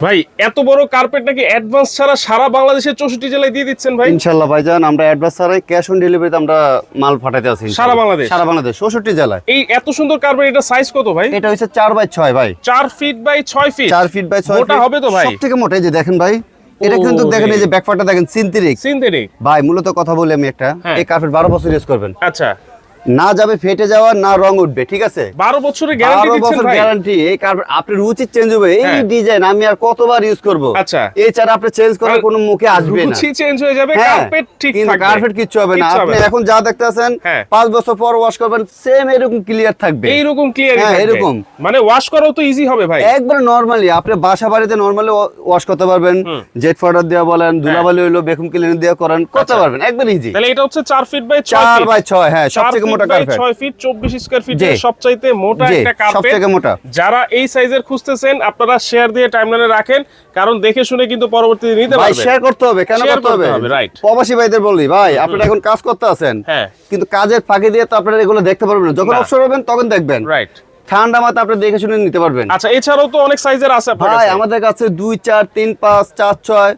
ভাই এত বড় কার্পেট নাকি অ্যাডভান্স ছাড়া সারা বাংলাদেশের 64 জেলায় দিয়ে দিচ্ছেন ভাই? ইনশাআল্লাহ ভাইজান, আমরা অ্যাডভান্স ছাড়াই ক্যাশ অন ডেলিভারিতে আমরা মাল পাঠাতে আছি সারা বাংলাদেশ? সারা বাংলাদেশ 64 জেলায়। এই এত সুন্দর কার্পেট, এটা সাইজ কত ভাই? এটা হচ্ছে 4x6 ভাই, 4 feet by 6 feet. 4 feet by 6 মোটা হবে তো ভাই? সবথেকে মোটা। এই যে দেখেন ভাই, এটা কিন্তু দেখেন, এই যে ব্যাকপার্টটা দেখেন, সিনথেটিক ভাই। মূলত কথা বলি আমি একটা, এই কার্পেট 12 বছর ইউজ করবেন, আচ্ছা, না যাবে ফেটে যাওয়ার, না রং উঠবে, ঠিক আছে? 12 বছরের গ্যারান্টি দিচ্ছেন ভাই? গ্যারান্টি। এই কার্পেট আপনার রুচি চেঞ্জ হবে, এই ডিজাইন আমি আর কতবার ইউজ করব? আচ্ছা, এই ছাড়া আপনি চেঞ্জ করার কোনো মুখে আসবে না। রুচি চেঞ্জ হয়ে যাবে, কার্পেট ঠিক কিন্তু থাকবে, কার্পেট কিচ্ছু হবে না। আপনি এখন যা দেখতেছেন 5 বছর পর ওয়াশ করবেন, সেম এরকম ক্লিয়ার থাকবে, এইরকম ক্লিয়ার থাকবে, এরকম। মানে ওয়াশ করাও তো ইজি হবে ভাই, একবার নরমালি আপনি বাসা বাড়িতে নরমালি ওয়াশ করতে পারবেন। জেট পাউডার দেওয়া বলেন, ধুলাবালি হইলো ভ্যাকুয়াম ক্লিনার দেওয়া করেন, করতে পারবেন, একবার ইজি। তাহলে এটা হচ্ছে 4 ফিট বাই 6 4 বাই 6, হ্যাঁ, সবথেকে মোটা কার্পেট। 6 ফিট 24 স্কয়ার ফিটের সবচাইতে মোটা একটা কার্পেট, সবথেকে মোটা। যারা এই সাইজের খুঁজতেছেন আপনারা শেয়ার দিয়ে টাইমলাইনে রাখেন, কারণ দেখে শুনে কিন্তু পরবর্তীতে নিতে ভাই পারবেন। শেয়ার করতে হবে, কেন করতে হবে? রাইট। প্রবাসী ভাইদের বলি, ভাই আপনারা এখন কাজ করতে আছেন, কিন্তু কাজের ফাঁকি দিয়ে তো আপনারা এগুলো দেখতে পারবেন না। যখন অবসর হবেন তখন দেখবেন, রাইট। ঠান্ডা মাথা আপনি দেখে শুনে নিতে পারবেন। আচ্ছা, এছাড়াও তো অনেক সাইজের আছে আপনার ভাই কাছে? আমাদের কাছে 2, 4, 3, 5, 4, 6,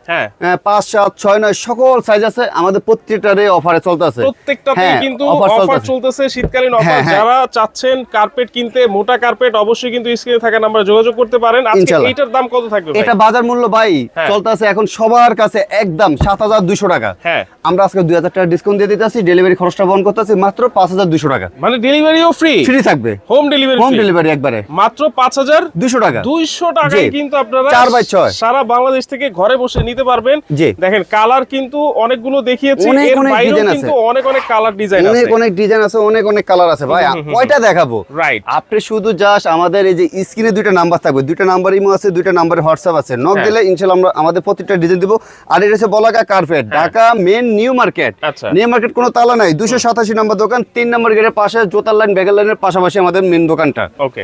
5, 7, 6, 9 সকল সাইজ আছে। আমাদের প্রত্যেকটারে অফারে চলতে আছে, প্রত্যেকটাতেই কিন্তু অফার চলতেছে, শীতকালীন অফার। যারা চাচ্ছেন কার্পেট কিনতে, মোটা কার্পেট, অবশ্যই কিন্তু স্ক্রিনে থাকা নাম্বারে যোগাযোগ করতে পারেন। আজকে এইটার দাম কত থাকবে ভাই? এটা বাজার মূল্য ভাই চলতে আছে এখন সবার কাছে একদম 7200 টাকা। আমরা আজকে 2000 টাকা ডিসকাউন্ট দিয়ে দিতেছি, ডেলিভারি খরচটা বহন করতেছি মাত্র 5200 টাকা। মানে ডেলিভারিও ফ্রি থাকবে, হোম ডেলিভারি একবারে মাত্র 5200 টাকা। 200 টাকায় কিন্তু আপনারা 4x6 সারা বাংলাদেশ থেকে ঘরে বসে নিতে পারবেন। দেখেন কালার কিন্তু অনেকগুলো দেখিয়েছি, এর বাইরেও কিন্তু অনেক কালার ডিজাইন আছে, অনেক ডিজাইন আছে, অনেক কালার আছে ভাই। কয়টা দেখাবো? রাইট। আপনি শুধু জাস্ট আমাদের এই যে স্ক্রিনে দুইটা নাম্বার থাকবে, দুইটা নাম্বার ইমো আছে, দুইটা নাম্বারে হোয়াটসঅ্যাপ আছে, নক দিলে ইনশাআল্লাহ আমরা আমাদের প্রত্যেকটা ডিজাইন দিব। আর এটা হচ্ছে Balaka carpet, Dhaka main new market. New market কোনো তালা নাই, 287 নম্বর দোকান, 3 নম্বর গেটের পাশে জোতার লাইন, ব্যাগের লাইনের পাশাপাশি আমাদের মেন দোকানটা। ওকে।